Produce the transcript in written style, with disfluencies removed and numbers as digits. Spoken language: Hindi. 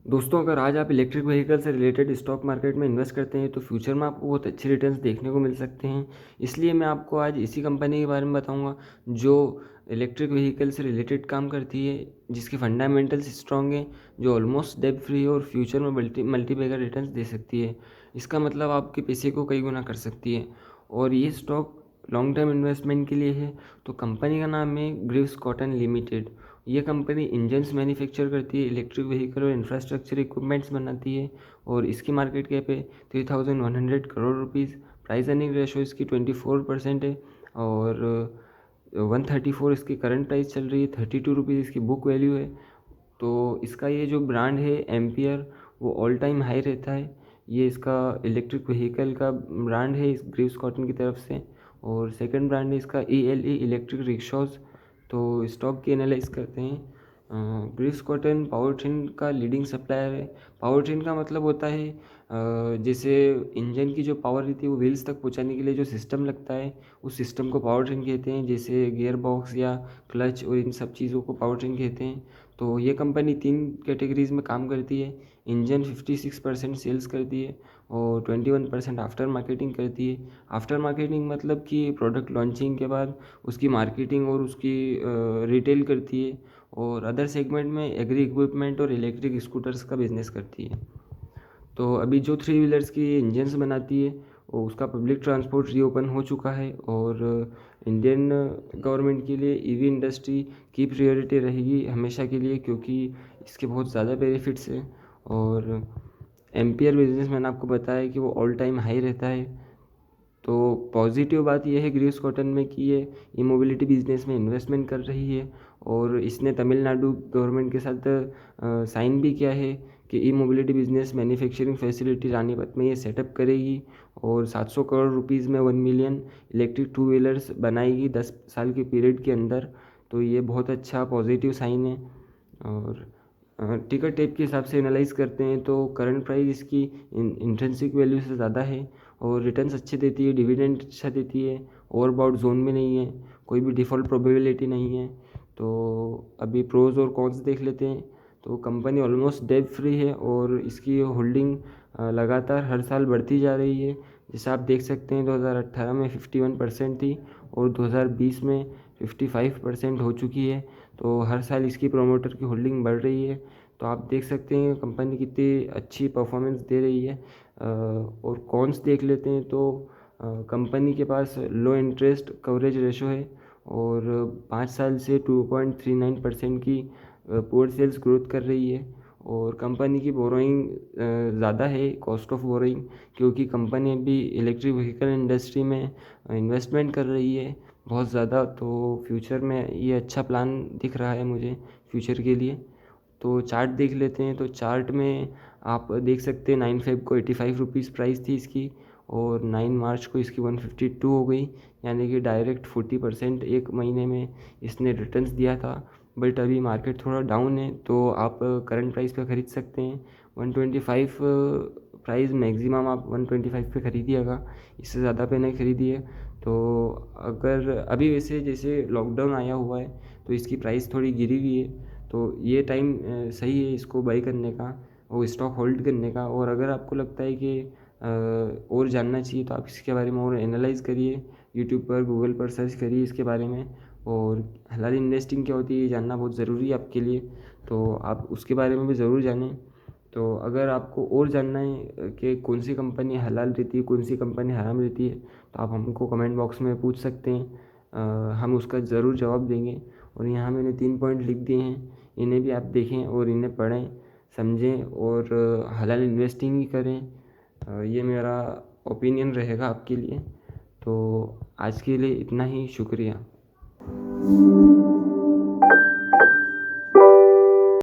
दोस्तों, अगर आज आप इलेक्ट्रिक व्हीकल से रिलेटेड स्टॉक मार्केट में इन्वेस्ट करते हैं तो फ्यूचर में आपको बहुत अच्छे रिटर्न्स देखने को मिल सकते हैं। इसलिए मैं आपको आज इसी कंपनी के बारे में बताऊंगा जो इलेक्ट्रिक व्हीकल से रिलेटेड काम करती है, जिसके फंडामेंटल्स स्ट्रॉन्ग हैं, जो ऑलमोस्ट डेब्ट फ्री है और फ्यूचर में मल्टीबैगर रिटर्न्स दे सकती है। इसका मतलब आपके पैसे को कई गुना कर सकती है और ये स्टॉक लॉन्ग टर्म इन्वेस्टमेंट के लिए है। तो कंपनी का नाम है ग्रीव्स कॉटन लिमिटेड। ये कंपनी इंजन्स मैन्युफैक्चर करती है, इलेक्ट्रिक व्हीकल और इंफ्रास्ट्रक्चर इक्विपमेंट्स बनाती है और इसकी मार्केट कैप है 3100 crore rupees. Price earning ratio इसकी 24% है और 134 इसकी करंट प्राइस चल रही है, 32 रुपीज़ इसकी बुक वैल्यू है। तो इसका ये जो ब्रांड है एम्पियर, वो ऑल टाइम हाई रहता है। ये इसका इलेक्ट्रिक व्हीकल का ब्रांड है इस ग्रीव्स कॉटन की तरफ से। और सेकंड ब्रांड है इसका ELE इलेक्ट्रिक रिक्शाज। तो स्टॉक की एनालाइज करते हैं। ग्रीव्स कॉटन पावर ट्रेन का लीडिंग सप्लायर है। पावर ट्रेन का मतलब होता है जैसे इंजन की जो पावर रहती है वो व्हील्स तक पहुंचाने के लिए जो सिस्टम लगता है, उस सिस्टम को पावर ट्रेन कहते हैं। जैसे गियर बॉक्स या क्लच और इन सब चीज़ों को पावर ट्रेन कहते हैं। तो ये कंपनी 3 कैटेगरीज में काम करती है। इंजन 56% सेल्स करती है और 21% आफ्टर मार्केटिंग करती है। आफ्टर मार्केटिंग मतलब कि प्रोडक्ट लॉन्चिंग के बाद उसकी मार्केटिंग और उसकी रिटेल करती है। और अदर सेगमेंट में एग्री इक्विपमेंट और इलेक्ट्रिक स्कूटर्स का बिजनेस करती है। तो अभी जो 3 व्हीलर्स की इंजन्स बनाती है वो उसका पब्लिक ट्रांसपोर्ट रीओपन हो चुका है और इंडियन गवर्नमेंट के लिए ईवी इंडस्ट्री की प्रायोरिटी रहेगी हमेशा के लिए, क्योंकि इसके बहुत ज़्यादा बेनिफिट्स हैं। और एम्पियर बिजनेस मैंने आपको बताया कि वो ऑल टाइम हाई रहता है। तो पॉजिटिव बात यह है ग्रीव्स कॉटन में कि ये ई मोबिलिटी बिजनेस में इन्वेस्टमेंट कर रही है और इसने तमिलनाडु गवर्नमेंट के साथ साइन भी किया है कि ई mobility business manufacturing facility Ranipet में ये सेटअप करेगी और 700 करोड़ रुपीज़ में 1 मिलियन इलेक्ट्रिक टू व्हीलर्स बनाएगी 10 साल के पीरियड के अंदर। तो ये बहुत अच्छा पॉजिटिव साइन है। और टिकट टेप के हिसाब से एनालाइज करते हैं तो करंट प्राइस इसकी इंट्रिंसिक वैल्यू से ज़्यादा है और रिटर्न्स अच्छे देती है, डिविडेंड अच्छा देती है, ओवरबॉट जोन में नहीं है, कोई भी डिफ़ॉल्ट प्रोबेबिलिटी नहीं है। तो अभी प्रोज और कॉन्स देख लेते हैं। तो कंपनी ऑलमोस्ट डेट फ्री है और इसकी होल्डिंग लगातार हर साल बढ़ती जा रही है। जैसे आप देख सकते हैं 2018 में 51% थी और 2020 में 55% हो चुकी है। तो हर साल इसकी प्रोमोटर की होल्डिंग बढ़ रही है। तो आप देख सकते हैं कंपनी कितनी अच्छी परफॉर्मेंस दे रही है। और कॉन्स देख लेते हैं तो कंपनी के पास लो इंटरेस्ट कवरेज रेशो है और 5 साल से 2.39% की पोर्ट सेल्स ग्रोथ कर रही है। और कंपनी की बोरोइंग ज़्यादा है, कॉस्ट ऑफ बोरोइंग, क्योंकि कंपनी अभी इलेक्ट्रिक व्हीकल इंडस्ट्री में इन्वेस्टमेंट कर रही है बहुत ज़्यादा। तो फ्यूचर में ये अच्छा प्लान दिख रहा है मुझे फ्यूचर के लिए। तो चार्ट देख लेते हैं। तो चार्ट में आप देख सकते हैं 9 फेब को 85 रुपीज़ प्राइस थी इसकी और 9 मार्च को इसकी 152 हो गई, यानी कि डायरेक्ट 40% एक महीने में इसने रिटर्न्स दिया था। बट अभी मार्केट थोड़ा डाउन है तो आप करंट प्राइस पे ख़रीद सकते हैं। 125 प्राइस मैक्सिमम आप 125 पे ख़रीदिएगा, इससे ज़्यादा पे नहीं खरीदिए। तो अगर अभी वैसे जैसे लॉकडाउन आया हुआ है तो इसकी प्राइस थोड़ी गिरी हुई है। तो ये टाइम सही है इसको बाई करने का और स्टॉक होल्ड करने का। और अगर आपको लगता है कि और जानना चाहिए तो आप इसके बारे में और एनालाइज करिए, यूट्यूब पर गूगल पर सर्च करिए इसके बारे में। और हलाल इन्वेस्टिंग क्या होती है ये जानना बहुत ज़रूरी है आपके लिए, तो आप उसके बारे में भी ज़रूर जानें। तो अगर आपको और जानना है कि कौन सी कंपनी हलाल रहती है, कौन सी कंपनी हराम रहती है, तो आप हमको कमेंट बॉक्स में पूछ सकते हैं। हम उसका ज़रूर जवाब देंगे। और यहाँ मैंने 3 पॉइंट लिख दिए हैं, इन्हें भी आप देखें और इन्हें पढ़ें, समझें और हलाल इन्वेस्टिंग ही करें। ये मेरा ओपिनियन रहेगा आपके लिए। तो आज के लिए इतना ही, शुक्रिया।